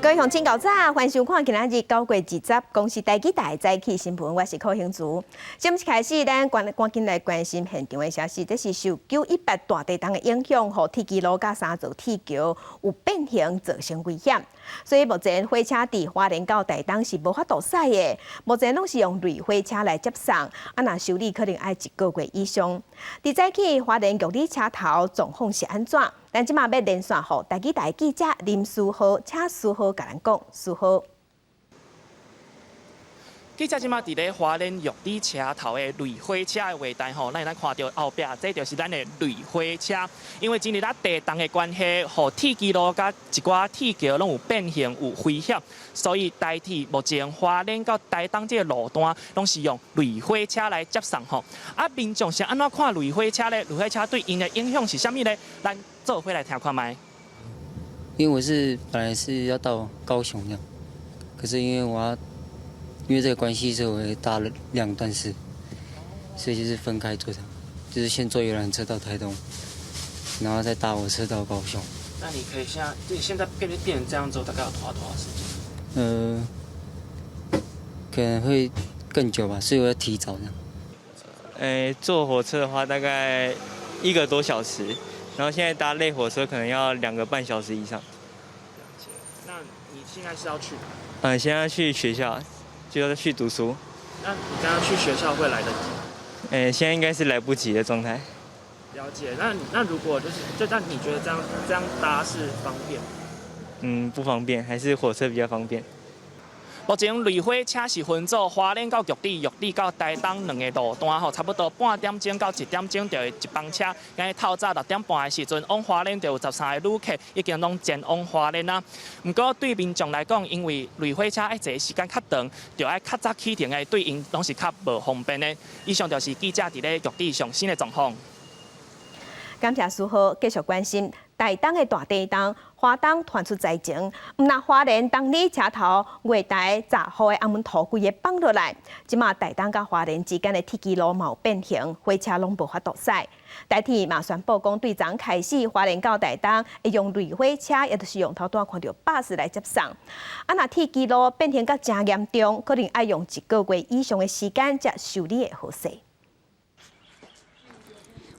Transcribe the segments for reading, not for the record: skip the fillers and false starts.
各位乡亲，早，欢迎收看今仔日9月20公司台记大早起新闻，我是柯兴竹。节目一开始，咱赶紧来关心现场的消息。这是受918大地震的影响，和铁基路甲三座铁桥有变形，造成危险。所以目前火车伫花莲到台东是无法度驶的，目前拢是用类火车来接送，若修理可能要1个月以上。伫早起，花莲玉里车头状况是安怎？咱即马要连线互台记大记者林书豪，请书豪甲咱讲。书豪，记者即马伫咧花莲玉里车头的类火车的话台吼，咱看到后壁，这就是咱的类火车。因为今日地动的关系，和铁基路甲一寡铁桥拢有变形有危险，所以代替目前花莲到台东这个路段，拢是用类火车来接送吼。啊，民众是安怎看类火车咧？类火车对因的影响是啥物咧？咱做伙来听看卖。因为我本来是要到高雄这样，可是因为这个关系，所以我会搭了2段式，所以就是分开坐这样，就是先坐游览车到台东，然后再搭火车到高雄。那你可以现在变成这样之后，大概要花多少时间？可能会更久吧，所以我要提早这样。坐火车的话大概1个多小时，然后现在搭类火车可能要2个半小时以上。那你现在是要去哪？现在去学校，就要去读书。那你刚刚去学校会来得及？现在应该是来不及的状态。了解。那如果那你觉得这样搭是方便？不方便，还是火车比较方便。目前类火车是分做花莲到玉里、玉里到台东2个路段吼，差不多半点钟到1点钟就会一班车。今日透早6点半的时阵，往花莲就有13个旅客已经拢前往花莲啦。不过对民众来讲，因为类火车要坐时间较长，就要较早启程的，对因拢是较无方便的。以上就是记者伫咧玉里上新的状况。感谢书豪，继续关心台东的大地震，花东传出灾情，毋那花莲东里车头月台10号的红门土规个放落来，即马台东甲花莲之间的铁基路嘛有变形，火车拢无法度驶。台铁嘛宣布讲，对昨开始花莲到台东会用类火车，也就是用头拄看到巴士来接送。若铁基路变形甲真严重，可能要用1个月以上的时间才修理会好势。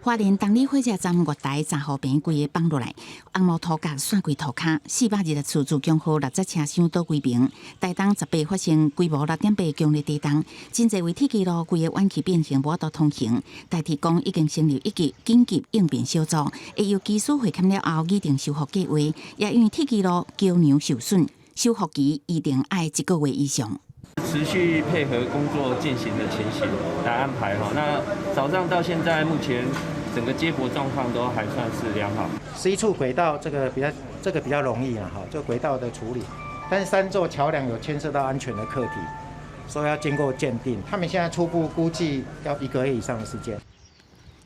花莲东里火车站月台10号平规个放落来，红毛土角散开涂骹，420次自强号6节车厢倒规平。台东18发生规模6.8强烈地震，真侪位铁基路规个弯曲变形，无法度通行。台铁讲已经成立1个紧急应变小组，会由技术会勘了后拟定修复计划，也因为铁基路桥梁受损，修复期一定要1个月以上。持续配合工作进行的情形来安排哈。那早上到现在，目前整个接驳状况都还算是良好。11处轨道这个比较容易啊，哈，就轨道的处理。但是3座桥梁有牵涉到安全的课题，所以要经过鉴定。他们现在初步估计要1个月以上的时间。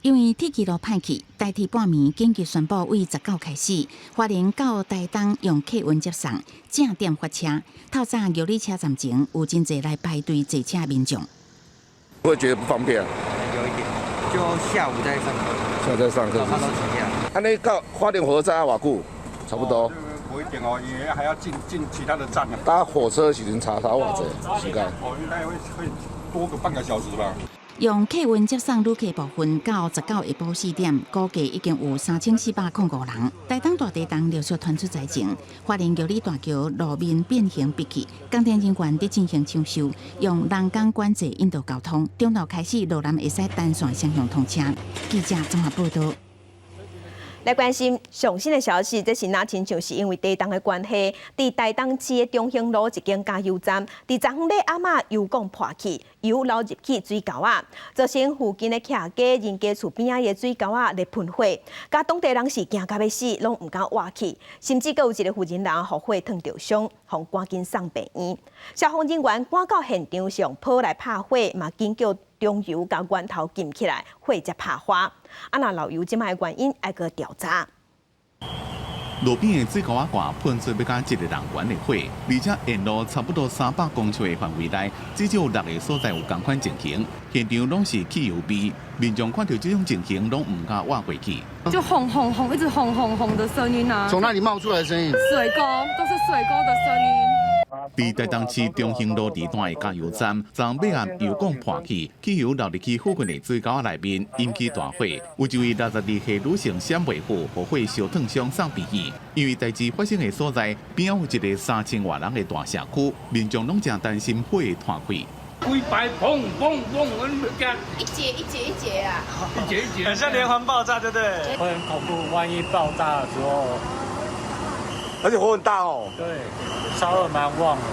因为铁基路歹去，台铁半暝紧急宣布，为19开始，花莲到台东用客运接送，正点发车。透早玉里车站前有真侪来排队坐车民众。我会觉得不方便啊。有一点，就下午再上课。下午再上课。早上都几点？那到花莲火车站瓦固，差不多。多一点哦，因为还要进其他的站啊。搭火车时阵查偌济时间？应该会多个半个小时吧。用客运接送旅客部分到19下晡4点，估计已经有3405人。台东大地震陆续传出灾情，花莲玉里大桥路面变形闭起，工程人员伫进行抢修，用人工管制引导交通。中昼开始，路南会使单线双向通车。记者综合报道。来关心上新的消息，这是哪亲像是因为地震的关系，伫台东市的中兴路一间加油站，伫昨昏咧暗仔油管破去，油流入去水沟啊，造成附近的客家人家厝边仔的水沟啊咧喷火，甲当地人是惊到要死，拢唔敢活去，甚至阁有一个负责人互火烫着伤，互赶紧送病院。消防人员赶到现场是用炮来拍火，嘛紧叫中油甲源头禁起来，火才拍花。若漏油即卖原因，要个调查。路边的水沟仔挂喷出要甲1个人员的火，而且沿路差不多300公尺的范围内，至少有6个所在有同款情形，现场拢是汽油味，民众看到这种情形拢唔敢挖过去。就轰轰轰，一直轰轰轰的声音啊！从哪里冒出来的声音？水沟，都是水沟的声音。伫台东市中兴路地段的加油站，昨尾暗油管破去，汽油流入去附近的水沟仔内面，引起大火。有一位62岁女性闪袂好，火火烧烫伤送鼻去。因为代志发生的所在边有一个3000多人的大社区，民众拢正担心火会传开。规排砰砰砰，我们干一节啊，一节，很像连环爆炸，对不对？会很恐怖，万一爆炸的时候，而且火很大哦。对，烧得蛮旺的。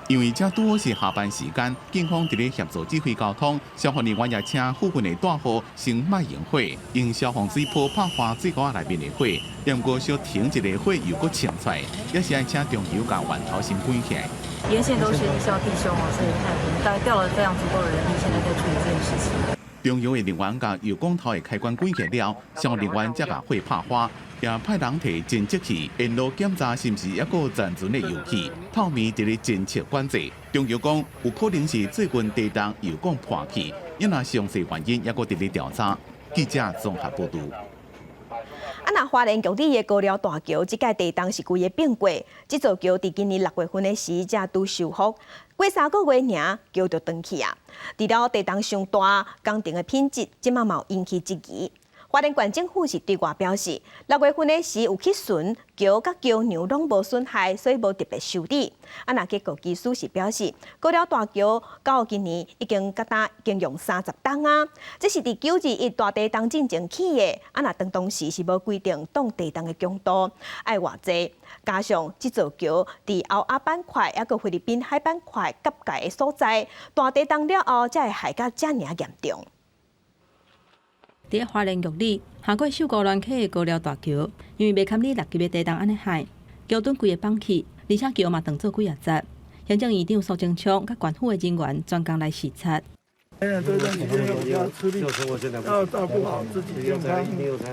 因为这拄好是下班时间，警方伫咧协助指挥交通，消防人员也请附近的大户先卖引火，用消防水泡拍花水沟仔内面的火，然过小停一个火又搁冲出来，也是爱请中油甲源头先关起来。沿线都是义消弟兄所以我们大概调了非常足够的人力，现在在处理这件事情。中油的人员甲油管头的开关关起了，消防人员才甲火拍花。也派人摕侦测器沿路检查是毋是还有残存的油气，透明伫咧侦测管制。中油讲有可能是最近地动油管破去，因那详细原因还搁伫咧调查。记者综合报道。那花莲玉里的高寮大桥，即届地动是规个变过。这座桥伫今年6月份的时才拄修复，过3个月尔桥就断去啊。除了地动上大，工程的品质即马嘛引起质疑。花莲县政府是对外表示，6月份的时有去巡桥甲桥梁拢无损害，所以无特别修理。那结果技师是表示，高寮大桥到今年已经用30吨啊，这是伫921大地动进前起的。那当时是无规定挡地动的强度爱偌济，加上这座桥伫欧亚板块还有菲律宾海板块夹界的所在，大地动了后才会害甲遮尔严重。伫花莲玉里下过秀高乱溪的高寮大桥，因为未堪你6级的地动安尼害，桥墩规个放弃，而且桥嘛断做几啊节。行政院长苏贞昌甲县府的人员专工来视察。对这段期间要吃力，要照顾好自己健康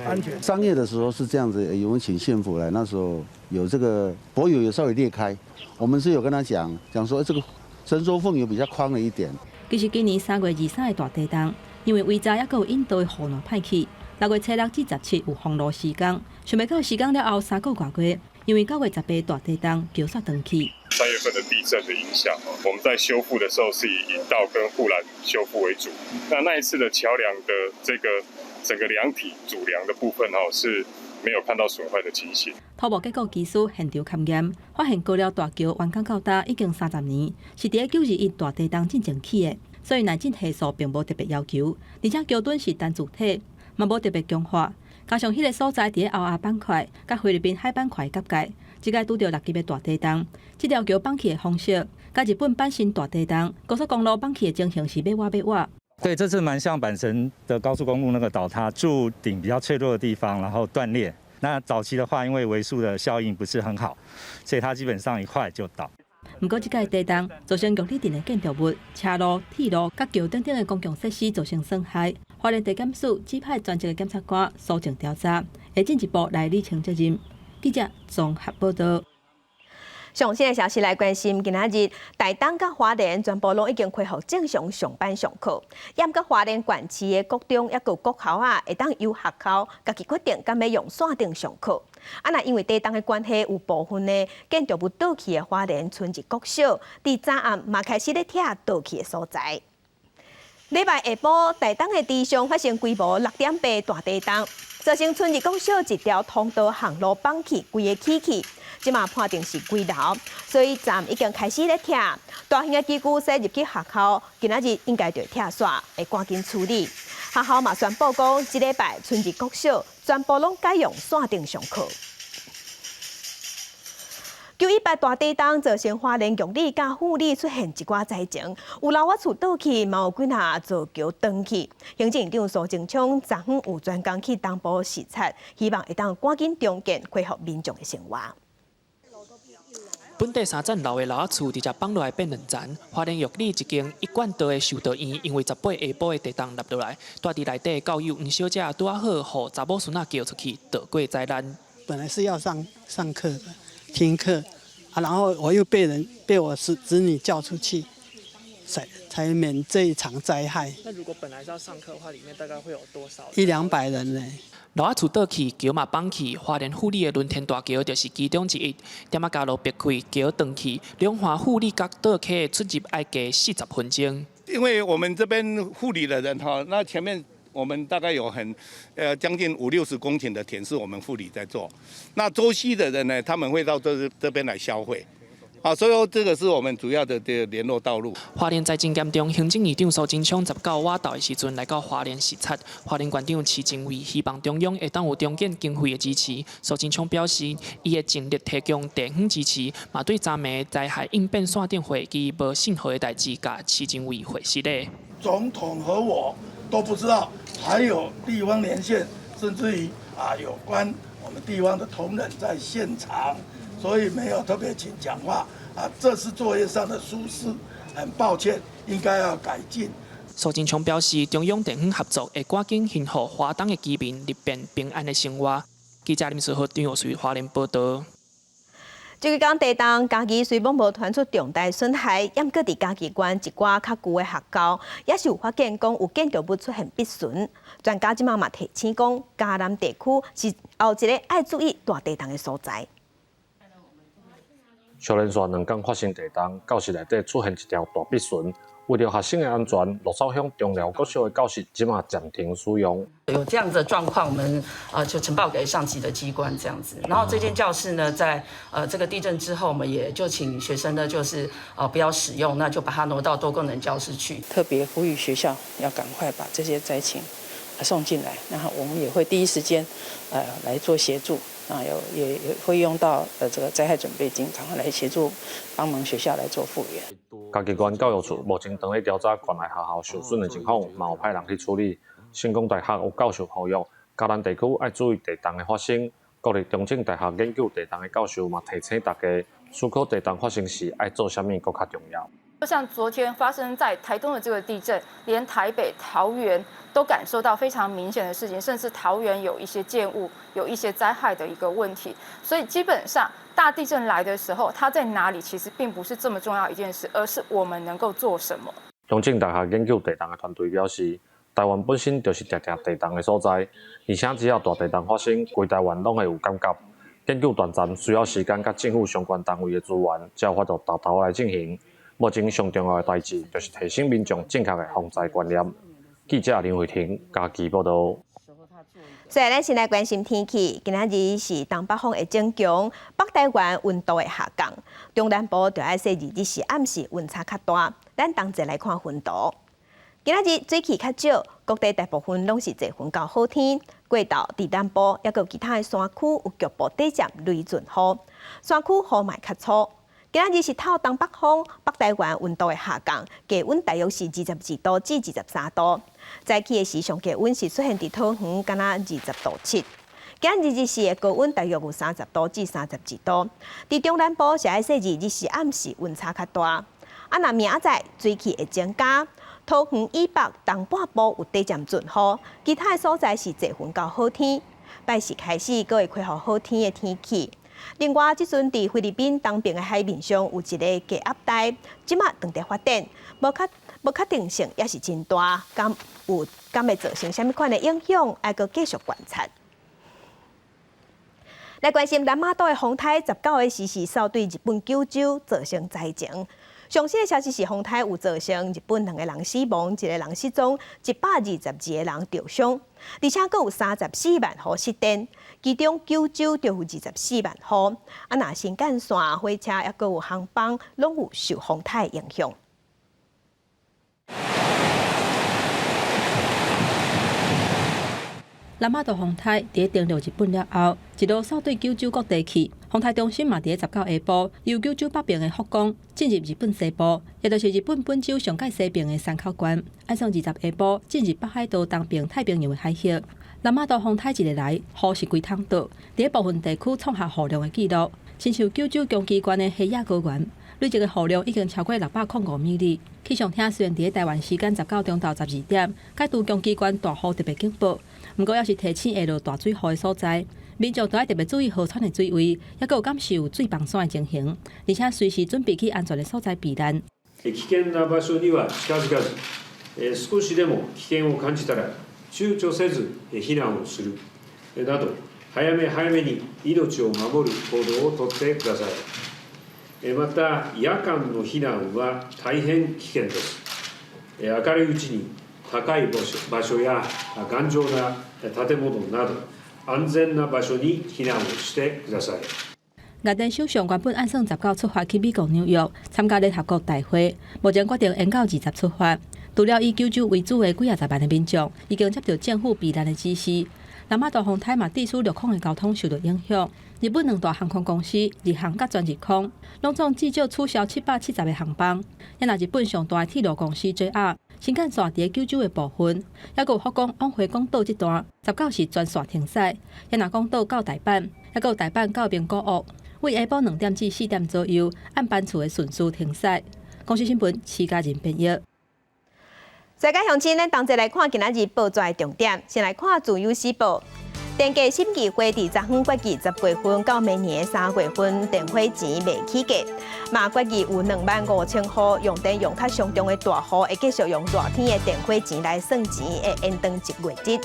安全。商业的时候是这样子，有人请县府来，那时候有这个柏油有稍微裂开，我们是有跟他讲说这个伸缩缝有比较宽了一点。其实今年3月23的大地动。因为违章还有引导的雨浪歹去，6月初6至17有封路施工，想袂到施工了后3个多月，因为9月18大地动桥煞断去。3月份的地震的影响，我们在修复的时候是以引道跟护栏修复为主。那一次的桥梁的这个整个梁体主梁的部分是没有看到损坏的情形。土木结构技师现场勘验，发现高寮大桥完工到达已经30年，是伫921大地动进前起的。所以内震系数并无特别要求，而且桥墩是单主体，嘛无特别强化。加上迄个所在伫咧欧亚板块、甲菲律宾海板块夹界，即届拄到6级的大地动，这条桥放弃的方式，甲日本阪神大地动高速公路放弃的情形是要挖。对，这次蛮像阪神的高速公路那个倒塌，柱顶比较脆弱的地方，然后断裂。那早期的话，因为微速的效应不是很好，所以它基本上一块就倒。不过，即届地动造成玉里镇的建筑物、车路、铁路、甲桥等等的公共设施造成损害。花莲地检署指派专职的检察官搜证调查，会进一步来厘清责任。记者综合报道。上新的消息来关心，今仔日台东甲花莲全部拢已经恢复正常上班上课，也毋过花莲县市的国中也有国校会当由学校家己决定敢要用线顶上课。那因为地动的关系，有部分的建筑物倒去的花莲春日国小，伫早暗嘛开始咧拆倒去的所在。礼拜下晡，台东的地上发生规模6.8大地动，造成春日国小一条通道巷路放弃，规个起去。即马判定是几楼，所以站已经开始咧拆。大型的机具驶入去学校，今仔日应该就拆煞，会赶紧处理。学校嘛宣布讲，即礼拜春日国小全部拢改用线顶上课。918大地动造成花莲玉里甲富里出现一寡灾情，有楼瓦厝倒去，嘛有几若座桥断去。行政院长苏贞昌昨昏有专工去东部视察，希望会当赶紧重建，恢复民众的生活。本地3层楼的楼仔厝直接放落来变2层。花莲玉里一间一贯道的寿道院，因为18下晡的地动落落来，住伫内底教友黄小姐拄啊好，互查某孙仔叫出去，躲过灾难。本来是要上课的，听课啊，然后我又被我子女叫出去，才免这一场灾害。那如果本来是要上课的话，里面大概会有多少？100-200人呢。落啊厝倒去，桥嘛放去，花莲富里的轮天大桥就是其中之一。点啊加路别开，桥断去，两华富里角倒客的出入要加40分钟。因为我们这边护理的人哈，那前面我们大概有将近50-60公顷的田是我们护理在做。那周西的人呢，他们会到这边来消费。啊，所以这个是我们主要的联络道路。花莲在政检中，行政院长苏贞昌19晚到的时阵来到花莲视察，花莲县长徐正伟希望中央会当有中建经费的支持。苏贞昌表示，伊会尽力提供地方支持，嘛对昨暝灾害应变线顶会议无信号的代志，甲徐正伟回示咧。总统和我都不知道，还有地方连线，甚至于有关我们地方的同仁在现场。所以没有特别请讲话这是作业上的疏失，很抱歉，应该要改进。苏贞昌表示，中央地方合作会赶紧幸福华东的居民入便平安的生活。记者林世豪、张玉华联报道。这个讲地动，家己虽然无传出重大损害，也搁伫家己县一寡较旧的学校，也是有发现讲有建筑物出现壁损。专家即嘛提醒讲，嘉南地区是后一个爱注意大地动的所在。小林县2天发生地动，教室内底出现一条大壁损。为了学生的安全，鹿草乡中寮国小的教室即马暂停使用。有这样子的状况，我们就呈报给上级的机关这样子。然后这间教室呢，在这个地震之后，我们也就请学生呢，就是不要使用，那就把它挪到多功能教室去。特别呼吁学校要赶快把这些灾情送进来，然后我们也会第一时间来做协助。也会用到这个灾害准备金，赶快来协助帮忙学校来做复原。家己县教育处目前正在调查县内学校受损的情况，嘛有派人去处理。成功大学有教授呼吁，嘉南地区要注意地动的发生。国立中正大学研究地动的教授嘛提醒大家，思考地动发生时要做啥物更较重要。就像昨天发生在台东的这个地震，连台北、桃园都感受到非常明显的事情，甚至桃园有一些建物有一些灾害的一个问题。所以基本上大地震来的时候，它在哪里其实并不是这么重要一件事，而是我们能够做什么。中正大学研究地动的团队表示，台湾本身就是常常地动的所在，而且只要大地动发生，规台湾拢会有感觉。研究团站需要时间，甲政府相关单位的资源，才有法度达头来进行。目前上重要的代志，就是提醒民众正确的防灾观念。记者林慧婷家己报道。所以咱先来关心天气。今仔日是东北风会增强，北台湾温度会下降，中南部就要说日是暗时温差较大。咱同齐来看温度。今仔日水气较少，各地大部分拢是多云到好天。过到伫南部，也有其他的山区有局部短暂雷阵雨，山区雨嘛较粗。今仔日是透东北风，北台湾温度会下降，低温大约是22度至23度。早起的时上低温是出现伫桃园，敢若20度7。今日日时的高温大约有30度至32度。伫中南部是爱说日是暗时温差较大。若明仔水气会增加，桃园以北东半部有短暂阵雨，其他的所在是多云到好天。拜四开始，佫会恢复好天的天气。另外，即阵伫菲律宾东边的海面上有一个低压带，即马正在发展，无确定性也是真大，敢会造成什么款的影响，还佫继续观察。来关心南马岛的风台19个时是扫对日本九州造成灾情。上新的消息是，风台有造成日本2个人死亡，1个人失踪，122个人受伤，而且佫有34万户失电，其中九州就有24万户。若新干线、火车也佫有航班，拢有受风台影响。南马岛风台伫登陆日本了后，一路扫对九州各地去。风台中心嘛伫19下晡，由九州北边的福冈进入日本西部，也就是日本本州上界西边的山口县。按上20下晡进入北海道东边太平洋的海域。南马岛风台一日来，雨是规通倒，伫部分地区创下雨量的纪录。亲像九州宫崎县的黑野高原，累积的雨量已经超过605米哩。气象厅虽然伫台湾时间19中到12点，解除宫崎县大雨特别警报，不过也是提醒会落大水雨的所在。民众都要特别注意河川的水位，还有感受水防山的情形，而且随時準備去安全的所在避難。危険な場所には近づかず、少しでも危険を感じたら躊躇せず避難をするなど、早め早めに命を守る行動をとってください。また夜間の避難は大変危険です。明るいうちに高い場所や頑丈な建物など安全な場所に避難をしてください。外電首相原本按算19出發去美國紐約參加聯合國大會，目前決定延到20出發。除了以九州為主的幾十萬的民眾，已經接到政府避難的指示。南馬大風台嘛，地區陸空的交通受到影響。日本兩大航空公司日航甲全日空，攏總至少取消770個航班。也若日本上大的鐵路公司 JR 新幹線佇九州的部分，還有福岡往回港島這段19時全線停駛。也若港島到台阪，還有台阪到名古屋，為下晡2點至4點左右按班次的順序停駛。公司新聞徐家人編譯。世界鄉親，咱同齊來看今仔日報紙的重點。先來看《自由時報》。電價審議會伫昨昏決議10月份到明年3月份，電費錢未起價。嘛決議有25000戶用電用較上重的大戶，會繼續用熱天的電費錢來算錢，會延長1月節。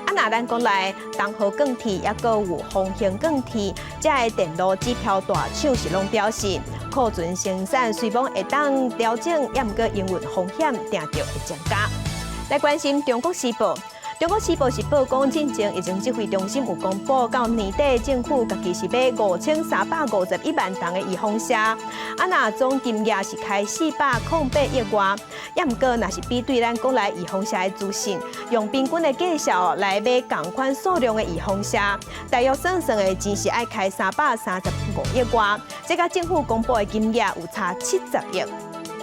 若咱國內東河鋼鐵，抑閣有豐興鋼鐵，這個電路指標大廠是攏表示，庫存生產雖望會當調整，也毋過營運風險定着會增加。來關心《中國時報》。《中國時報》是報講，進前疫情指揮中心有公布，到年底政府家己是買5351萬棟的預防車，若總金額是開408億外，也毋過若是比對咱國內預防車的資訊，用平均的計算來買同款數量的預防車，大約算的錢是愛開335億外，這甲政府公布的金額有差70億。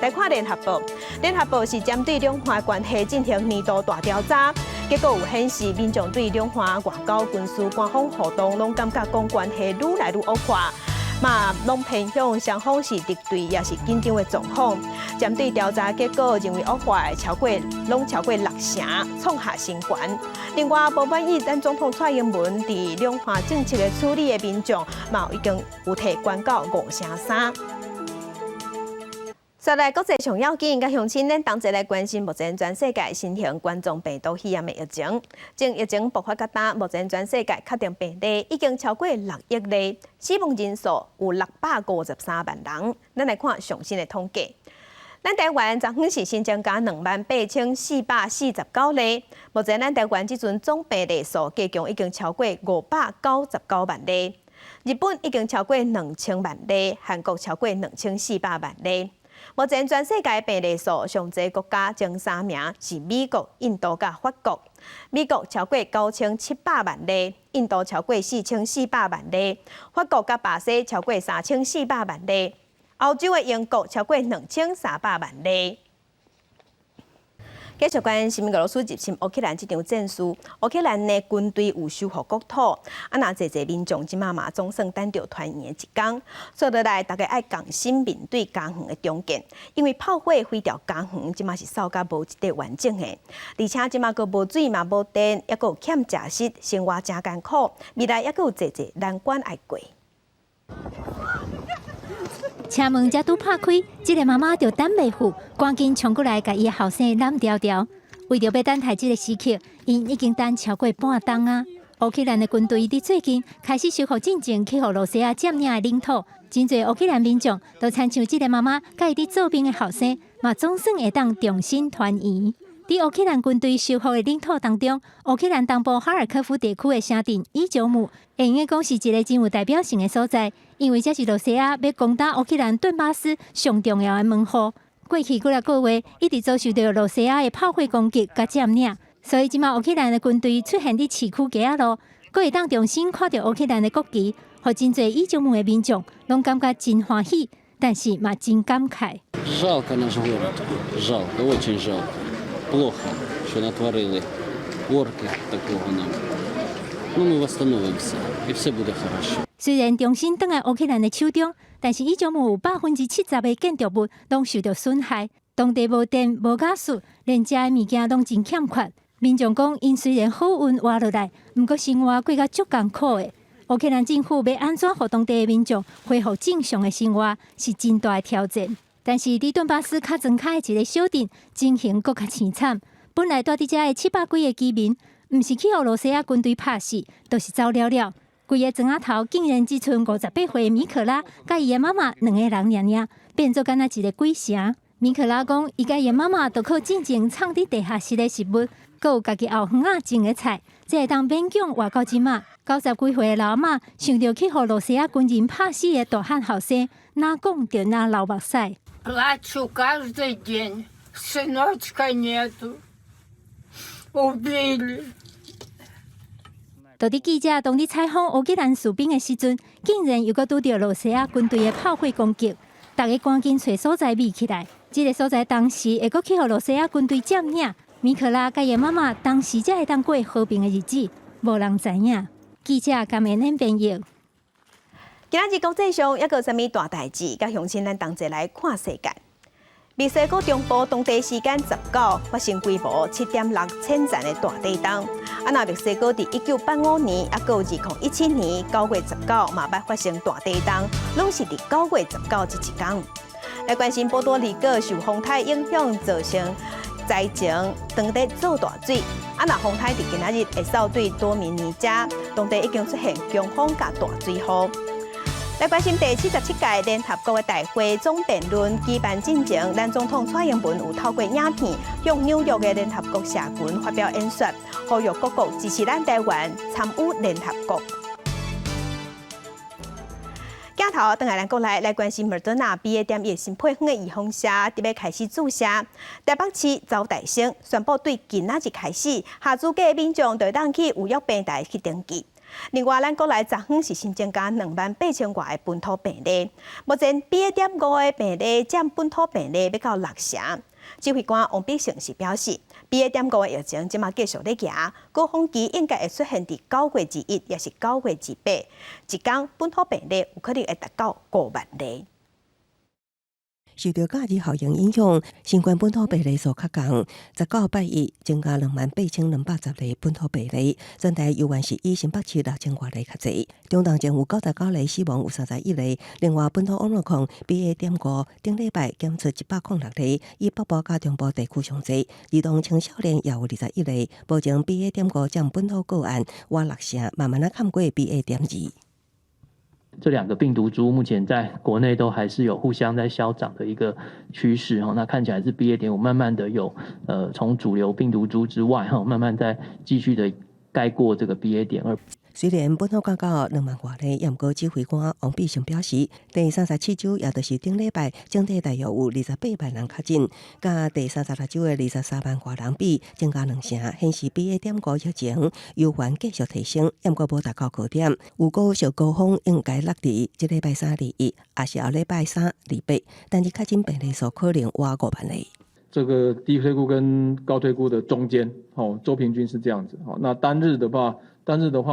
來看聯合報，聯合報是針對兩岸關係進行年度大調查，結果有顯示，民眾對兩岸外交、軍事、官方活動，攏感覺講關係愈來愈惡化，嘛攏偏向雙方是敵對也是緊張的狀況。針對調查結果認為惡化的超過60成，創下新高。另外，不滿意咱總統蔡英文佇兩岸政策的處理的民眾，嘛已經有提關到5.3%。再來國際上要緊，甲鄉親，咱同齊來關心目前全世界新型冠狀病毒肺炎的疫情。從疫情爆發到今，目前全世界確定病例已經超過6億例，死亡人數有653萬人。咱來看最新的統計。咱台灣昨昏是新增加28449例，目前咱台灣這陣總病例數加強已經超過599萬例。日本已經超過2000萬例，韓國超過2400萬例。目前全世界病例數上濟國家前3名是美國、印度甲法國。美國超過9700萬例，印度超過4400萬例，法國甲巴西超過3400萬例，歐洲的英國超過2300萬例。繼續關心俄羅斯入侵烏克蘭這場戰事，烏克蘭的軍隊有收復國土，那濟民眾即嘛總算等到團圓的一天。所以落來，大家愛共心面對家園的重建，因為炮火毀掉家園，即嘛是掃甲無一塊完整的，而且即嘛閣無水嘛無電，抑閣有欠食食，生活真艱苦。未來抑閣有濟難關愛過。車門才拄拍開，這個媽媽就等袂住，趕緊衝過來，甲伊後生攬條條。為着要等待這個時刻，因已經等超過半冬啊！烏克蘭的軍隊佇最近開始收復進前去俄羅斯佔領的領土，真濟烏克蘭民眾都親像這個媽媽甲伊佇做兵的後生，嘛總算會當重新團圓。在烏克蘭軍隊收復的領土當中，烏克蘭東部哈爾科夫地區的城鎮伊久姆，會用講是一個真有代表性的所在，因為這是羅西亞要攻打烏克蘭頓巴斯上重要的門戶。過去幾個月一直遭受到羅西亞的炮火攻擊甲佔領，所以今嘛烏克蘭的軍隊出現喺市區街仔路，佫會當重新看到烏克蘭的國旗，和真濟伊久姆的民眾攏感覺真歡喜，但是嘛真感慨。Жалко наш город, жалко, очень жалко. Плохо, что натворили орки такого нам. Но мы восстановимся, и все будет хорошо. 雖然重新返來烏克蘭的手中，但是伊久姆有70%的建築物攏受到損害，當地無電、無瓦斯，連食的物件攏真欠缺。民眾講，因雖然好運活落來，毋過生活過甲足艱苦的。乌克兰政府要安怎让当地的民众恢复正常的生活，是真大的挑战。但是伫顿巴斯较庄卡的一个小镇，情形更较凄惨。本来住伫遮的700几个居民，毋是去俄罗斯军队拍死，就是走了了。规个庄仔头竟然只剩58岁的米可拉，甲伊的妈妈2个人尔尔，变做敢若一个鬼城。米可拉讲，伊甲伊的妈妈都靠进前藏伫地下室的食物，佮有家己后园仔种的菜，才会当勉强活到即马。90几岁的老阿嬷想到去俄罗斯军人拍死的大汉后生，哪讲就哪流目屎。Плачу каждый день. Сыночка нету. Убили. 当地记者当伫采访乌克兰士兵的时阵，竟然又搁拄到俄罗斯军队的炮火攻击，大家赶紧找所在避起来。这个所在当时会搁去俄罗斯军队占领，米可拉甲伊妈妈当时才会当过和平的日子，无人知影。记者感恩朋友。今仔日国际上还有啥物大代志？甲乡亲咱同齐来看世界。墨西哥中部当地时间19发生规模7.6千赞的大地震。那墨西哥伫1985年，还有2017年9月19嘛捌发生大地震，拢是伫9月19这一天。来关心波多黎各受风台影响造成灾情，当地做大水。那风台伫今仔日会扫对多米尼加，当地已经出现强风甲大水雨。来关心第77届联合国的大会总辩论举办进前，咱总统蔡英文有透过影片向纽约的联合国社群发表演说，呼吁各国支持咱台湾参与联合国。镜头转来咱国内来关心莫德纳 BA.1 新配方的预防射，伫要开始注射。台北市周大生宣布，对今仔日开始，下资格的民众就当去预约平台去登记。另外，咱国内昨昏是新增加28000外的本土病例，目前 BA.5 的病例占本土病例要到60%。指挥官王必胜是表示 ，BA.5 的疫情即马继续咧行，高峰期应该会出现伫9月1日，也是9月8，一天本土病例有可能会达到5万例。受到假日效应影响，新冠本土病例数较降，19拜一增加28210例本土病例，全台犹原是以新北市6000多例较侪。中东前有99例死亡，有31例。另外，本土奥密克戎 BA.5顶礼拜检出106例，以北部甲中部地区上侪。儿童青少年也有21例。目前 BA.5占本土个案约60%，慢慢看过 BA.2。这2个病毒株目前在国内都还是有互相在消长的一个趋势哈，那看起来是 BA.5慢慢的有从主流病毒株之外哈，慢慢在继续的盖过这个 BA.2。虽然本土降到2万多例，不过指挥官王必胜表示，第37州也就是顶礼拜整体大约有28万人确诊，甲第36州的23万多人比，增加2成，显示 BA.5疫情犹原继续提升，不过无达到高点。有高小高峰应该落伫这礼拜3、21，也是后礼拜3、28，但是确诊病例数可能逾5万例。这个低推估跟高推估的中间，周平均是这样子。那单日的话，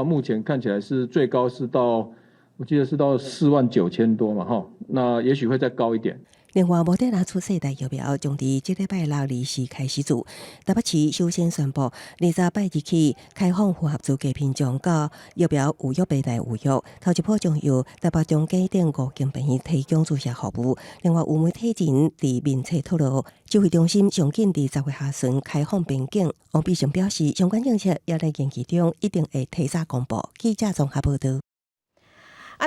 目前看起来是最高是到，我记得是到49000多嘛，那也许会再高一点。另外，莫德纳出世代疫苗将伫这礼拜6、24开始做。台北市首先宣布，20拜日起开放符合资格民众到疫苗预约平台预约。头一波将由台北中基等5间病院提供注射服务。另外，有媒体人伫面册透露，指挥中心上紧伫10月下旬开放边境。王必胜表示，相关政策也在研究中，一定会提早公布。记者综合报道。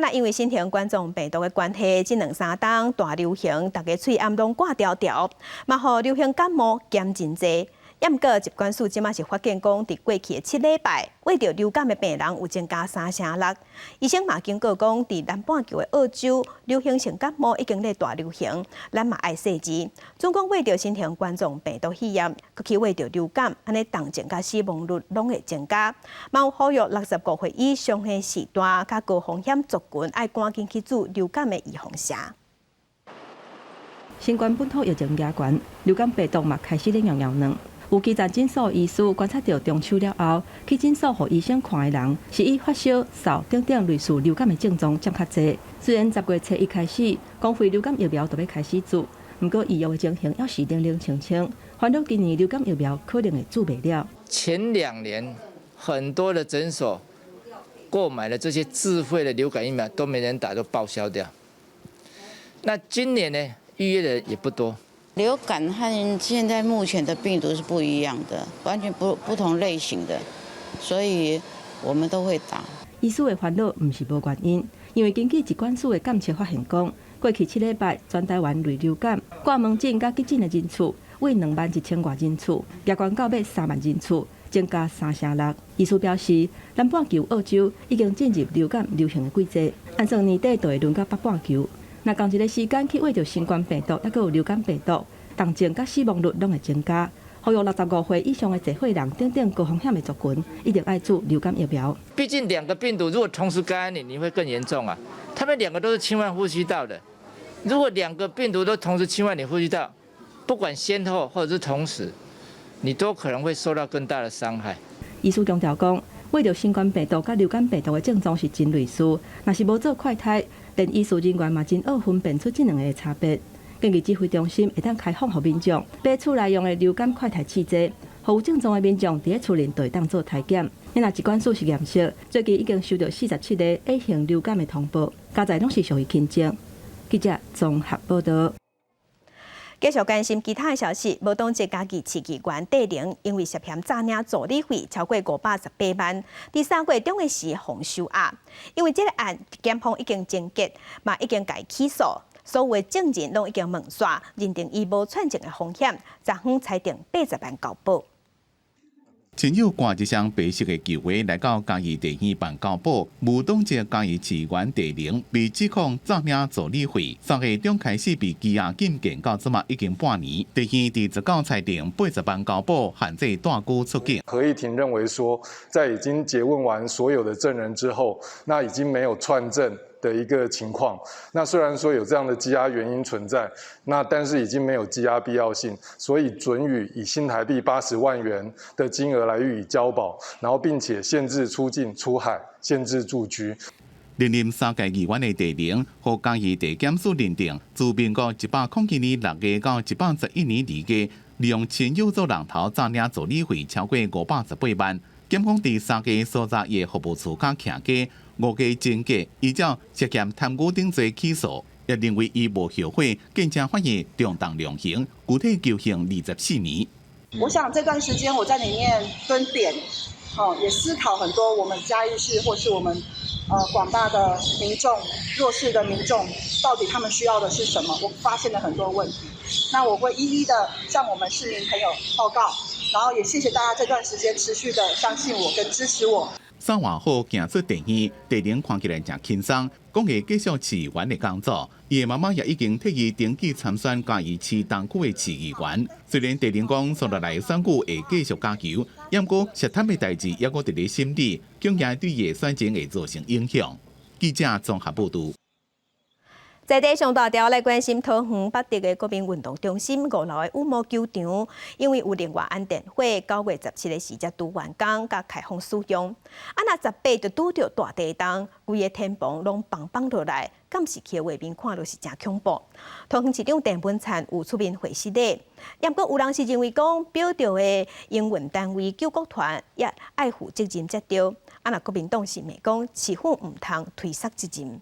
那因为新型冠状病毒的关系，这2-3天大流行，大家喙暗拢挂条条，嘛互流行感冒减真济。不过，疾管署即马是发现讲，伫过去的7礼拜，为着流感的病人有增加3成6。医生嘛警告讲，伫南半球的澳洲，流行性感冒已经咧大流行，咱嘛爱细致。总共为着新型冠状病毒肺炎，佮去为着流感，安尼重症甲死亡率拢会增加。嘛有呼吁65岁以上的时段，甲高风险族群，爱赶紧去做流感的预防射。新冠本土疫情加悬，流感病毒嘛开始咧摇摇软。有基层诊所医师观察到中秋了后，去诊所互医生看的人是以发烧、嗽等类似流感的症状占较侪。虽然10月初1开始，公费流感疫苗就要开始做，不过医药的情形要是冷冷清清，烦恼今年流感疫苗可能会做不了。前2年很多的诊所购买的这些自费的流感疫苗都没人打，都报销掉。那今年呢，预约的人也不多。流感和现在目前的病毒是不一样的，完全不同类型的，所以我们都会打。医师的烦恼不是无原因，因为根据疾管署的监测发现讲，过去7礼拜全台湾类流感挂门诊甲急诊的人次为21000多人次，加悬到尾3万人次，增加3成6。医师表示，南半球澳洲已经进入流感流行的季节，按算年底就会轮到北半球。那同一个时间去为着新冠病毒，还有流感病毒，重症甲死亡率拢会增加。呼吁65岁以上的社会人等高风险的族群，一定爱注流感疫苗。毕竟2个病毒如果同时感染你会更严重啊。他们2个都是侵犯呼吸道的，如果2个病毒都同时侵犯你呼吸道，不管先后或者是同时，你都可能会受到更大的伤害。医师强调讲，为着新冠病毒甲流感病毒的症状是真类似，若是无做快筛，连医师人员嘛真好分辨出这2个的差别。根据指挥中心会当开放给民众买厝内用的流感快筛试剂，有症状的民众伫咧厝内就会当做体检。因若疾管署是验色，最近已经收到47个 A 型流感的通报，加在拢是属于轻症。记者综合报道。继续关心其他的消息，无党籍家己市议员戴玲因为涉嫌诈领助理费超过518万，第3月中的时封收押。因为这个案检方已经侦结，嘛已经改起诉，所有的证人拢已经问煞，认定伊无串证的风险，昨昏裁定80万交保。亲友挂一双白色的球鞋来到嘉义地院办交保，无党籍嘉义市议员戴玲被指控诈领助理费，3月中开始被羁押禁见到即马已经半年。地院伫19裁定80万交保，限制大姑出境。合议庭认为说，在已经诘问完所有的证人之后，那已经没有串证的一个情况。那虽然说有这样的羁押原因存在，那但是已经没有羁押必要性，所以准予以新台币80万元的金额来予以交保，然后并且限制出境出海，限制住居。连任3届议员的戴玲，和嘉义地检署认定，自民国109年6月到111年2月，利用亲友做人头诈领助理费超过518万。检方伫3月所在的服务处甲徛家5月侦结，依照涉嫌贪污等罪起诉，也认为伊无后悔，更加判以重大量刑，具体求刑24年。我想这段时间我在里面蹲点，也思考很多我们嘉义市或是我们广大的民众、弱势的民众，到底他们需要的是什么？我发现了很多问题，那我会一一的向我们市民朋友报告，然后也谢谢大家这段时间持续的相信我跟支持我。3月后行出地院，戴玲看起来真轻松，讲会继续市议员的工作。伊的妈妈也已经替伊登记参选嘉义市东区的市议员。虽然戴玲讲接落来选举会继续加油，不过涉贪的代志也搁伫咧心里，恐惊对伊的选情会造成影响。记者综合报道。在地上大条来关心桃园北地的国民运动中心5楼的羽毛球场，因为有另外安电火，9月17日时才拄完工，甲开放使用。那18就拄着大地震，规个天棚拢崩落来，监视器的画面看落是真恐怖。桃园市长郑文灿有出面回示的，也不过有人是认为讲表调的营运单位救国团也爱负责任才对。那国民党是咪讲市府唔通推卸责任？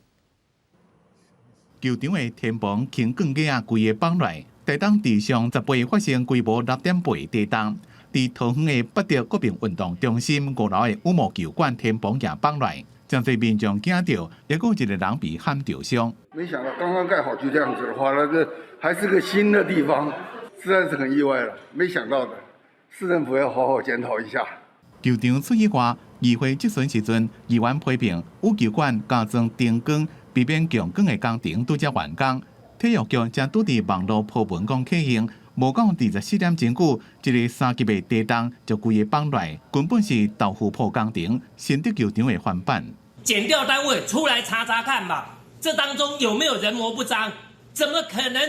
球场的天棚轻钢架啊，规个崩落，台东地上18发生规模6.8地震。伫桃园的北地国民运动中心5楼的羽毛球馆天棚也崩落，真侪民众惊到，也有一个人被喊受伤。没想到刚刚盖好就这样子的话，那个还是个新的地方，实在是很意外了，没想到的。市政府要好好检讨一下。球场出意外，议会质询时阵，议员批评羽球馆加装灯光。避免强光的工程拄则完工，体育局则拄伫网络铺文讲起行，无讲24点钟久，一个3级的地震就规个崩落，根本是豆腐破工程，新竹球场的翻版。检调单位出来查查看吧，这当中有没有人谋不彰？怎么可能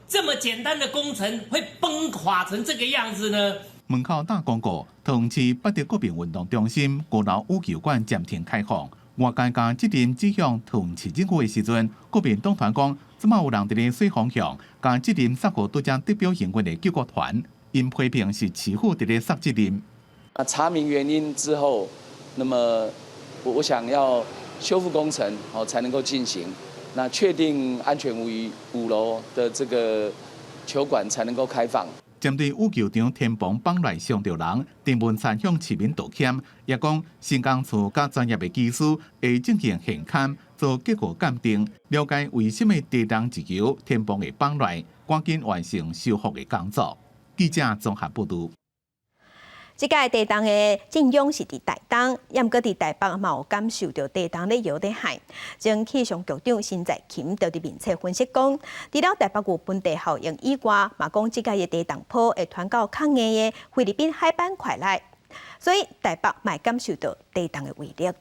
这么简单的工程会崩垮成这个样子呢？门口打广告，桃园市北地国民运动中心5楼羽球馆暂停开放。外界将责任指向桃园市政府的时阵，国民党团讲，即马有人伫咧洗方向，将责任撒互拄则得标行运的救国团，因批评是市府伫咧撒责任。查明原因之后，那么我想要修复工程才能够进行，那确定安全无虞，5楼的这个球馆才能够开放。针对羽球场天棚绑来伤着人，郑文灿向市民道歉，也讲新工处甲专业的技师会进行现勘，做结果鉴定，了解为什么地动一球天棚会绑来，赶紧完成修复的工作。记者综合报道。即届地动的震央是伫台东，也毋过伫台北嘛有感受到地动咧摇咧海。前气象局长辛在勤就伫面册分析讲，除了台北有本地效应以外，嘛讲即届的地动波会传到较硬的菲律宾海板块内，所以台北嘛感受到地动的威力。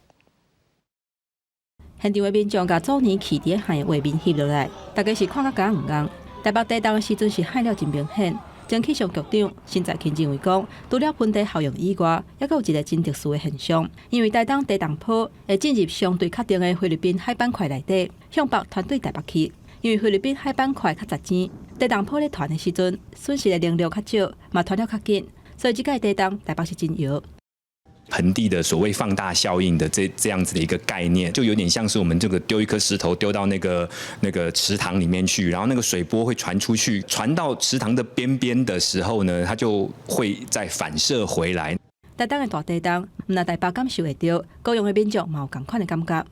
现场的民众甲昨年起伫海的画面翕落来，大家是看甲眼红。台北地动的时阵是海了真明显。前气象局长辛在勤认为讲，除了本地效应以外，还有一个真特殊的现象，因为台东地动波会进入相对确定的菲律宾海板块内底，向北传对台北去。因为菲律宾海板块较杂尖，地动波咧传的时阵，损失的能量较少，嘛传了较紧，所以即届地动台北是真摇。盆地的所谓放大效应的这样子的一个概念，就有点像是我们这个丢一颗石头丢到那个池塘里面去，然后那个水波会传出去，传到池塘的边边的时候呢，它就会再反射回来。台东的大地动，毋但台北感受会到，高雄的民众嘛有同款的感觉。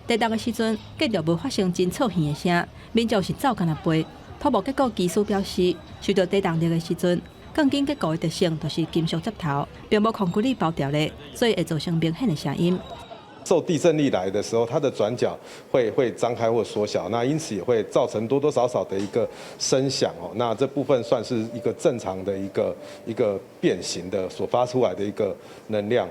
地动的时阵，继续无发生真噪耳的声，民众是走干那飞。土木结构技师表示，受到地动力的时阵，钢筋结构的特性就是金属接头，并无控制力包掉的，所以会造成明显的声音。受地震力来的时候，它的转角会张开或缩小，那因此也会造成多多少少的一个声响哦。那这部分算是一个正常的一个变形的所发出来的一个能量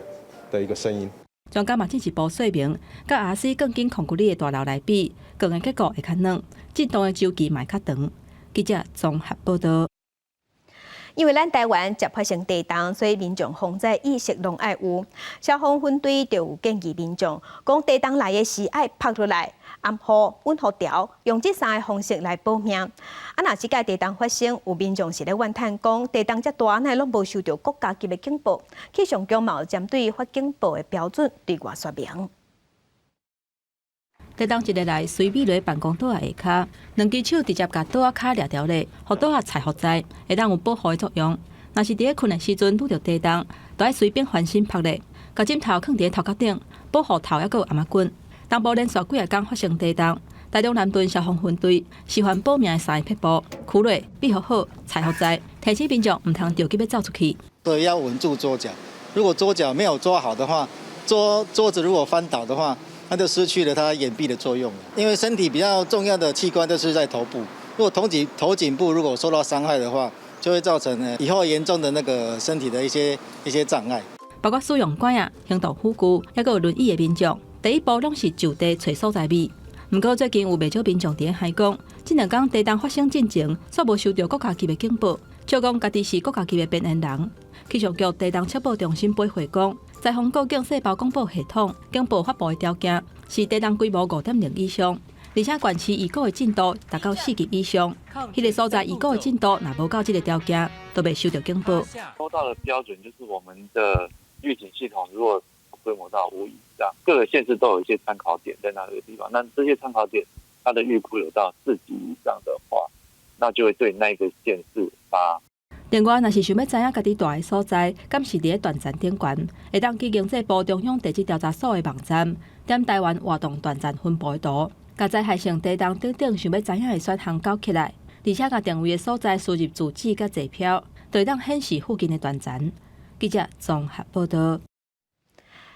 的一个声音。专家嘛进一步说明，甲RC钢筋控制力的大楼来比，钢的结构会较软，震动的周期嘛较长。记者综合报道。因为咱台湾接发生地动，所以民众防灾意识拢爱有。消防分队就有建议民众，讲地动来的时爱拍落来，暗号、温和调，用这3个方式来保命。若即届地动发生，有民众是咧怨叹讲，地动遮大，乃拢无受到国家级的警报。气象局嘛有针对发警报的标准对外说明。地动一日来，随便落办公桌下骹，两只手直接甲桌仔骹掠条咧，互桌仔踩服在，会当有保护的作用。若是伫咧困的时阵拄着地动，就爱随便翻身拍咧，甲枕头放伫头壳顶，保护头还佫有阿妈棍。东部连续几日天发生地动，台中南屯消防分队示范保命的3个撇步：苦累、闭合好、踩服在，提醒民众唔通着急要走出去。所以要稳住桌脚，如果桌脚没有抓好的话，桌子如果翻倒的话，它就失去了它掩蔽的作用。因为身体比较重要的器官都是在头部，如果头颈部如果受到伤害的话，就会造成以后严重的那个身体的一些障碍。包括使用拐啊、行动辅具，还有轮椅的民众，第一步拢是就地找所在避。不过最近有不少民众伫咧海讲，这2天地动发生进前，却无收到国家级的警报，照讲家己是国家级的边缘人。气象局地动测报中心回回讲，在防国境细胞广播系统警报发布的条件是地动规模5.0以上，而且悬市预估的进度达到4级以上。迄个所在预估的进度若无到这个条件，都未收到警报。收到的标准就是我们的预警系统如果规模到5以上，各个县市都有一些参考点在那个地方。那这些参考点，它的预估有到4级以上的话，那就会对那个县市发。另外，若是想要知影家己住的所在，敢是伫咧断层顶悬，会当去经济部中央地质调查所的网站，点台湾活动断层分布的图，甲灾害性地动等等想要知影的选项勾起来，而且甲定位的所在输入住址甲坐标，就会当显示附近的断层。记者综合报道。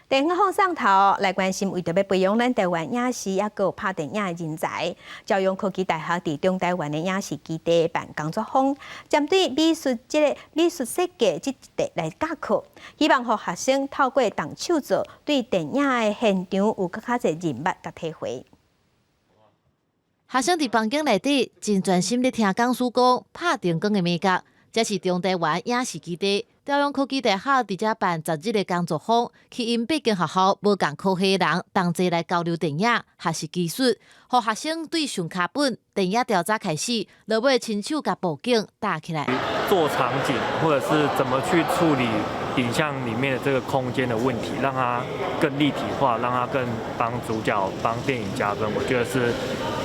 电影放上头来关心，为着要培养咱台湾影视也有拍电影的人才，朝阳科技大学伫中台湾的影视基地办工作坊，针对美术设计这一块来教课，希望让学生透过动手做，对电影的现场有更较侪认捌甲体会。学生伫房间内底真专心咧听讲师讲拍电光的美角，这是中台湾影视基地。朝阳科技大学伫遮办10日的工作坊，去因8间学校无共科系的人同齐来交流电影、学习技术，互学生对上课本电影调查开始，落尾亲手甲布景搭起来。做场景，或者是怎么去处理影像里面的这个空间的问题，让它更立体化，让它更帮主角、帮电影加分，我觉得是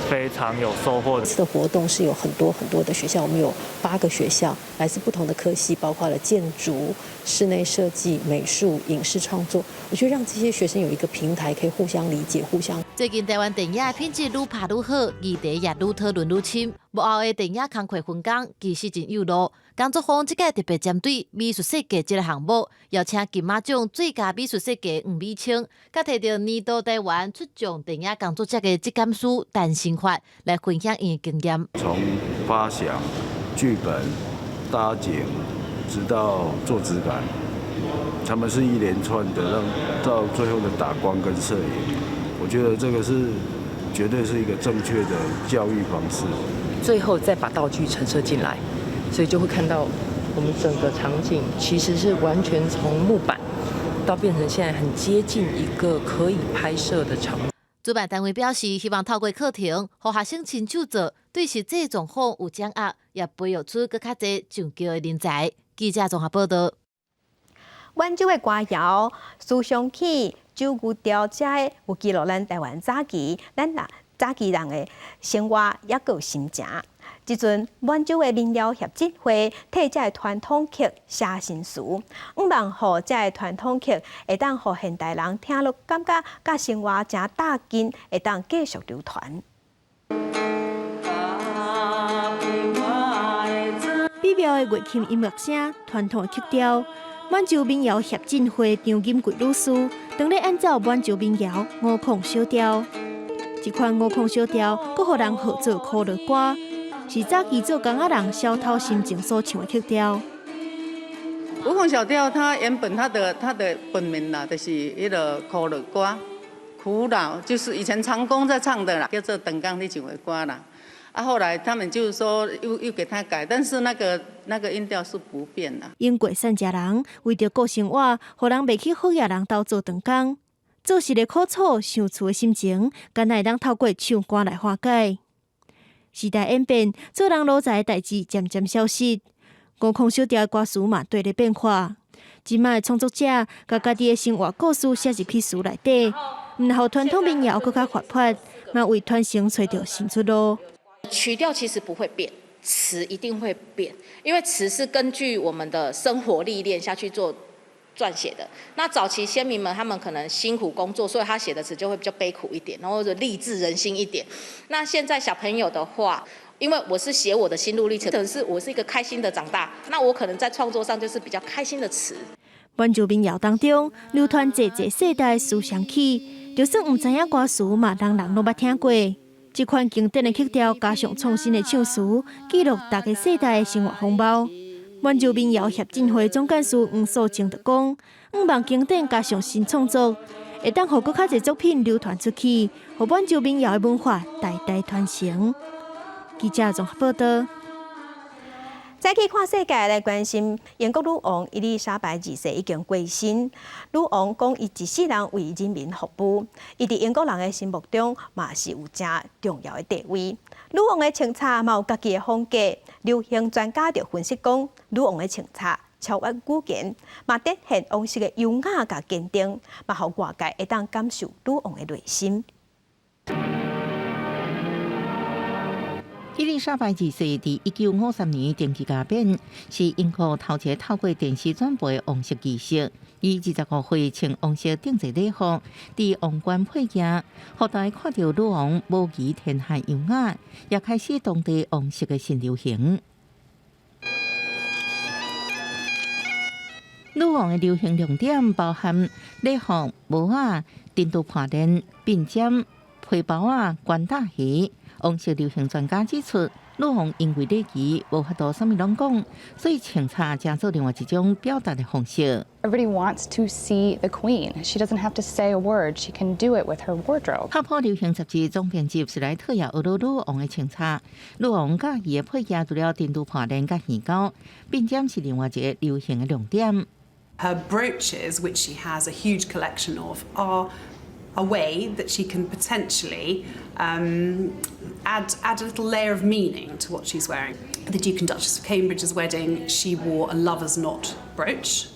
非常有收获的。这次的活动是有很多的学校，我们有8个学校，来自不同的科系，包括了建筑、室内设计、美术、影视创作。我觉得让这些学生有一个平台，可以互相理解、互相。最近台湾电影品质愈拍愈好，议题也愈讨论愈深。幕后的电影工课分工其实真有路。工作坊这个特别针对美术设计这个项目，邀请金马奖最佳美术设计黄美清，甲摕到年度台湾出奖电影工作者的质感师陈新发来分享因的经验。从发想、剧本、搭景，直到做质感，他们是一连串的，让到最后的打光跟摄影，我觉得这个是绝对是一个正确的教育方式。最后再把道具陈设进来，所以就会看到我们整个场景其实是完全从木板到变成现在很接近一个可以拍摄的场景。主办单位表示，希望透过课程，让学生亲手做，对实际状况有掌握，也培育出更较多上桥的人才。记者综合报道。温州的歌谣、思想起、酒牛调，这有记录咱台湾早期人的生活也有心情。即阵温州的民谣协进会替这个传统曲写新词，希望互这个传统曲会当互现代人听落感觉甲生活真带劲，会当继续流传。美妙的乐器音乐声、传统的曲调，温州民谣协进会张金贵女士当咧按照温州民谣5孔小调。这款5孔小调，佫互人合作苦乐歌，是早期做工仔人消透心情所唱的曲调。5孔小调，它原本它的本名啦，就是迄个苦乐歌，苦恼就是以前长工在唱的啦，叫做等岗你唱的歌啦。啊，后来他们就是说又给他改，但是那个音调是不变的。英国善家人为着过生活，互人袂去好野人斗做长工。做事的苦楚、想厝的心情，敢会当透过唱歌来化解。时代演变，做人路财的代志渐渐消失，5孔小调的歌词嘛对咧变化。即卖的创作者甲家己的生活故事写入去词内底，毋互传统民谣更较活泼，嘛为传承找到新出路。曲调其实不会变，词一定会变，因为词是根据我们的生活历练下去做撰写的。那早期先民们他们可能辛苦工作，所以他写的词就会比较悲苦一点，然后或者励志人心一点。那现在小朋友的话，因为我是写我的心路历程，可能是我是一个开心的长大，那我可能在创作上就是比较开心的词。温州民谣当中流传济世代的思想曲，就算毋知影歌词嘛，人拢捌听过。这款经典的曲调加上创新的唱词，记录大家世代的生活风貌。温州民谣协进会总干事黄素清就讲，希望经典加上新创作，会当互更较侪作品流传出去，互温州民谣的文化代代传承。记者综合报道。再去看世界来关心，英国女王伊丽莎白2世已经过身。女王讲，伊一世人为人民服务，伊伫英国人的心目中嘛是有真重要的地位。女王的穿插嘛有家己的风格，流行专家就分析讲，女王的穿插超越古言，嘛展现王室的优雅甲坚定，嘛互外界会当感受女王的内心。伊丽莎白2世伫1953年登基加冕，是英国头一个透过电视转播的王室仪式。伊25岁穿王室定制礼服，伫王冠佩镜，后代看到女王无疑天下优雅，也开始当地王室的新流行。女王的流行亮点包含礼服、帽仔、珍珠项链、并针、皮包仔、冠大鞋。王室流行专家指出，女女方因为礼仪无法度啥物拢讲，所以清茶才做另外一种表达的方式。Everybody wants to see the Queen. She doesn't have to say a word. She can do it with her wardrobe. 泡泡流行杂志总编辑史莱特也学到女王的清茶，女王甲伊的配件除了珍珠破链甲耳钩，并且是另外一个流行的亮点。Her brooches, which she has a huge collection of, are a way that she can potentially add a little layer of meaning to what she's wearing. The Duke and Duchess of Cambridge's wedding, she wore a lover's knot brooch.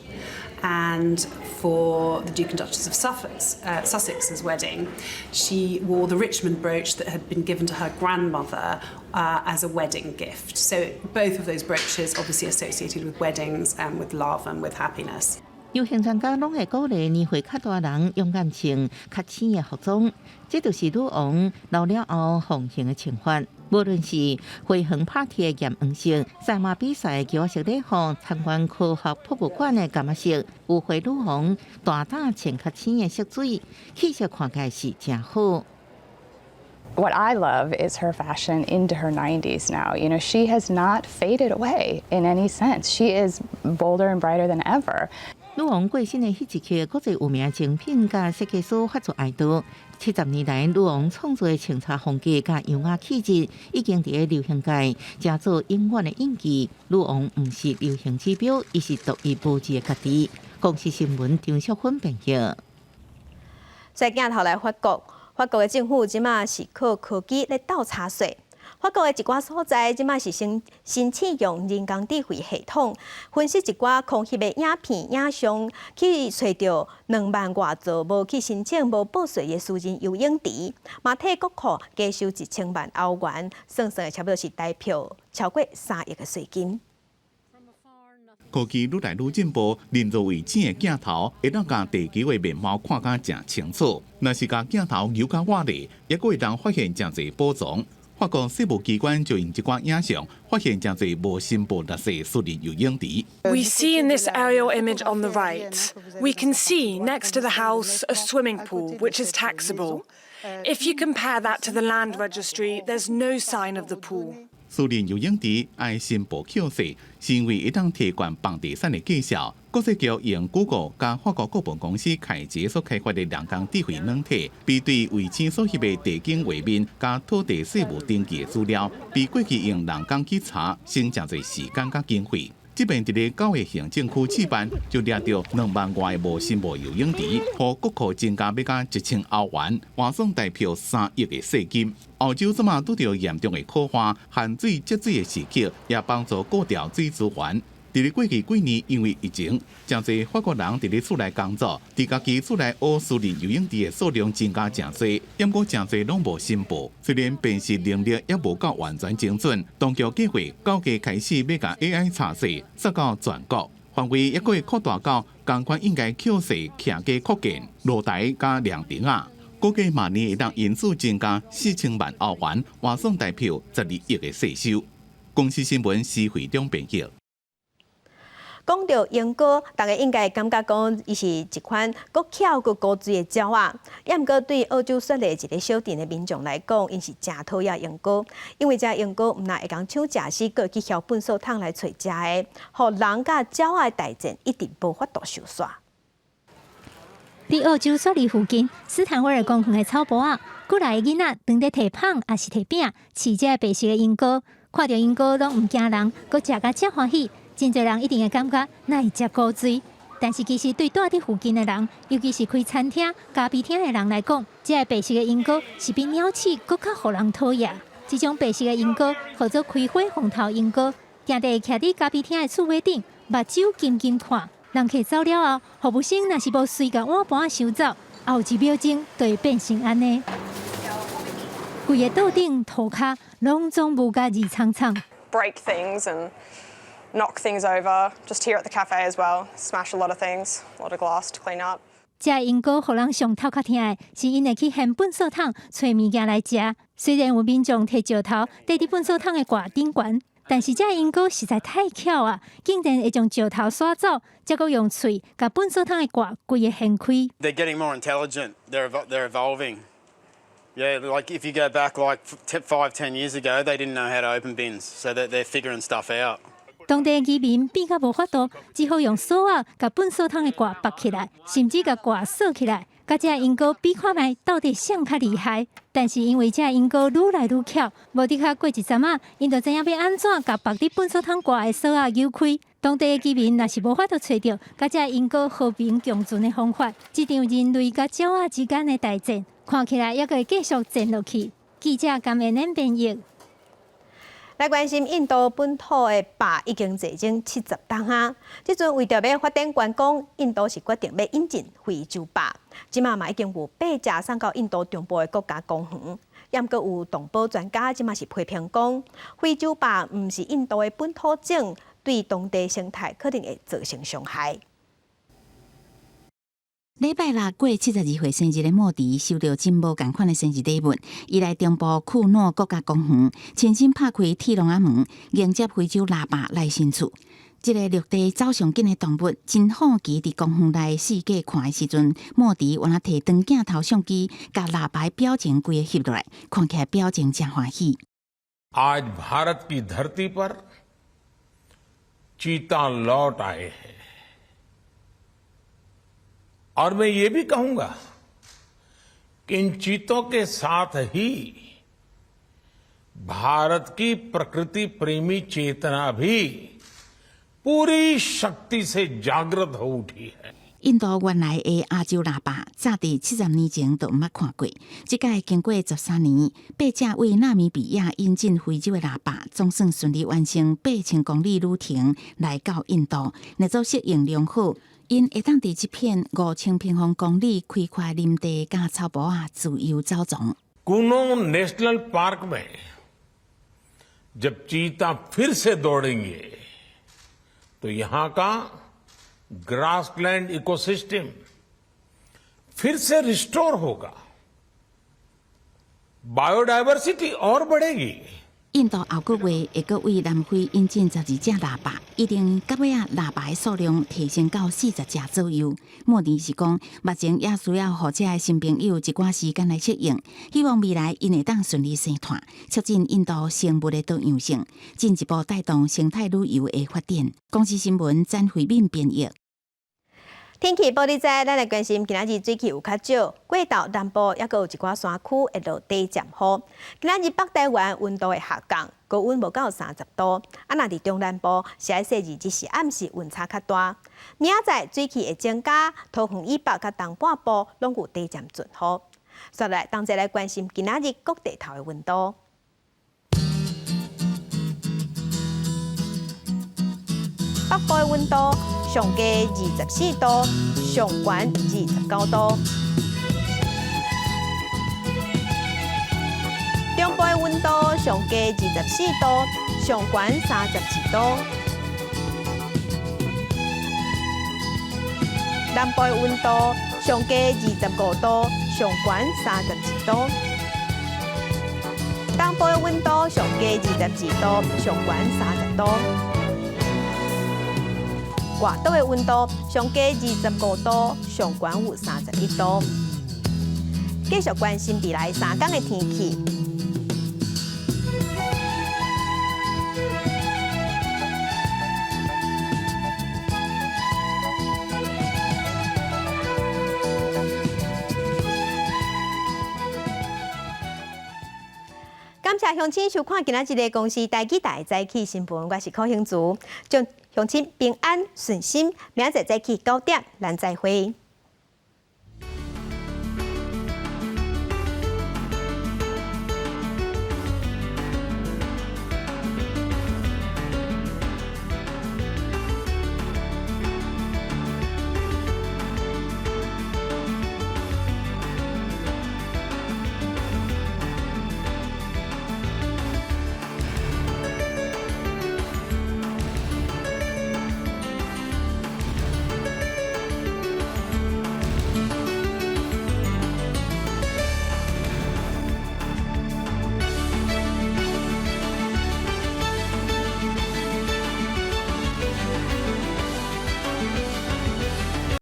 And for the Duke and Duchess of Sussex's wedding, she wore the Richmond brooch that had been given to her grandmother as a wedding gift. So both of those brooches obviously associated with weddings and with love and with happiness. 流行专家拢会鼓励年岁较大人勇敢穿较浅的服装，这就是女王老了后奉行的穿法。无论是花园 party 的艳黄色、赛马比赛的球色礼服、参观科学博物馆的橄榄色，有花女王大胆穿较浅的色水，气色看起来是真好。What I love is her fashion into her 90s now. You know, she has not faded away in any sense. She is bolder and brighter than ever. 女王过身的迄一刻，国际有名精品甲设计师发出哀悼。70年来，女王创作的清茶风格甲优雅气质，已经伫流行界加做永远的印记。女王毋是流行指标，伊是独一无二的家己。公司新闻张淑芬编辑。再镜头来法国，法国的政府即马是靠科技来倒查税。法国的一寡所在即马是申请用人工智慧系统分析一寡空翕的影片、影像，去找到2万外座无去申请无报税的私人游泳池，嘛替国库加收1000万欧元，算差不多是代票超过3亿的税金。科技愈来愈进步，人造卫星的镜头会当将地球的面貌看甲真清楚。若是将镜头扭甲外里，也会当发现真侪宝藏。法国税务机关就用这款影像发现真侪无申报垃圾私人游泳池。We see in this aerial image on the right, we can see next to the house a swimming pool, which is taxable. If you compare that to the land registry, there's no sign of the pool. 私人游泳池爱申报扣税，是因为一旦提悬房地产的介绍。国税局用 Google 加法国国本公司凯捷所开发的人工智慧软体，比对卫星所翕的地景画面加土地税务登记的资料，比过去用人工去查省真侪时间甲经费。这边伫咧9个行政区市办就掠到2万外无申报游泳池，和国库增加要加1000欧元，换算代表3亿的税金。澳洲即马拄到严重的苦旱，限水节水的时刻，也帮助固调水资源。伫咧过去几年，因为疫情，真侪法国人伫咧厝内工作，伫家己厝内学私人游泳池的数量增加真多，不过真侪拢无申报。虽然辨识能力也无够完全精准，当局计划9月开始要甲 AI 查税，塞到全国范围，也会扩大到同款应该扣税徛家扩建、露台加凉亭啊。估计明年会当因此增加4000万欧元，换算代表12亿的税收。公司新闻施会长编辑。讲到莺歌，大家应该感觉讲，伊是一款国巧国高水的鸟啊。也毋过对澳洲雪梨一个小镇的民众来讲，因是真讨厌莺歌，因为这莺歌毋但会讲抢食死，搁去晓粪扫桶来找食的，互人甲鸟的大战一定无法度收煞。伫澳洲雪梨附近，斯坦威尔公园的草坡啊，古来的囡仔当咧摕棒也是摕饼，饲这白色的莺歌，看到莺歌拢毋惊人，搁食甲真欢喜。真侪人一定会感觉那会食古水，但是其实对住伫附近的人，尤其是开餐厅、咖啡厅的人来讲，这白色的莺歌是比鸟鼠搁较互人讨厌。这种白色的莺歌叫做开花红头莺歌，定地徛伫咖啡厅的厝尾顶，目睭金金看。人客走了后，服务生若是无随甲碗盘收走，后1秒钟就会变成安尼。规个桌顶涂骹拢总无甲二苍苍。Break things and knock things over. Just here at the cafe as well, smash a lot of things, a lot of glass to clean up. 这莺歌互人上头壳疼的，是因会去现粪扫桶找物件来食。虽然有民众摕石头缀伫粪扫桶的挂顶悬，但是这莺歌实在太巧啊，竟然会将石头刷走，再搁用喙甲粪扫桶的挂规个掀开。They're getting more intelligent. They're evolving. Yeah, like if you go back like 5-10 years ago, they didn't know how to open bins, so that they're figuring stuff out. 当地的居民变甲无法度，只好用锁啊，甲粪扫桶的挂绑起来，甚至甲挂锁起来。甲这英哥比看卖到底谁较厉害？但是因为这英哥愈来愈巧，无得卡过一阵啊，因就知影要安怎甲绑伫粪扫桶挂的锁啊扭开。当地的居民若是无法度找到甲这英哥和平共存的方法，这场人类甲鸟仔之间的大战，看起来还会继续战落去。记者感恩恁编译。来关心印度本土的爸已经坐整70冬啊！即阵为着要发展观光，印度是决定要引进非洲爸。即马嘛已经有8只送到印度中部的国家公园。也阁有动保专家即马是批评讲，非洲爸毋是印度的本土种，对当地生态可能会造成伤害。礼拜六过72岁生日的莫迪收到真无共款的生日礼物，伊来中部库诺国家公园，亲身拍开铁笼仔门，迎接非洲腊爸来新厝。这个陆地走上紧的动物，真好奇伫公园内四界看的时阵，莫迪原来摕长镜头相机，甲腊爸表情规个翕落来，看起来表情真欢喜。आज भारत की धरती पर चीता लौट आए हैं और मैं ये भी कहूंगा कि इन चीतों के साथ ही भारत की प्रकृति प्रेमी चेतना भी पूरी शक्ति से जागृत हो उठी है。印度原来的亚洲腊爸，早伫70年前就毋捌看过。即届经过13年，8只为纳米比亚引进非洲的腊爸，总算顺利完成8000公里旅程，来到印度，来做适应良好。因会当伫这片5000平方公里开阔林地甲草坡啊自由走动。कुनो नेशनल पार्क में जब चीता फिर से दौड़ेंगे तो यहाँ का ग्रासलैंड इकोसिस्टम फिर से रिस्टोर होगा, बायोडायवर्सिटी और बढ़ेगी। 印度后个月会阁为南非引进12只腊爸，一定到尾啊腊爸的数量提升到40只左右。莫迪是讲，目前也需要互这新朋友一寡时间来适应，希望未来因会当顺利生团，促进印度生物的多样性，进一步带动生态旅游的发展。公司新闻詹慧敏编译。天气报你知，咱来关心今仔日水气有较少，过到南部也阁有一寡山区会落地渐雨。今仔日北台湾温度会下降，高温无到30度。啊，若伫中南部，是细日只是暗时温差较大。明仔载水气会增加，桃园以北甲东半部拢有地渐转雨。接来，同齐来关心今仔日各地头的温度。北部的温度上低24度，上悬29度。中部的温度上低24度，上悬32度。南部的温度上低25度，上悬32度。东部的温度上低22度，上悬30度。外岛的温度上低25度，上悬有31度。继续关心未来3天的天气。感谢乡亲收看今仔日的公司台记台早起新闻，我是柯兴竹，祝乡亲平安顺心，明仔载早起9点，咱再会。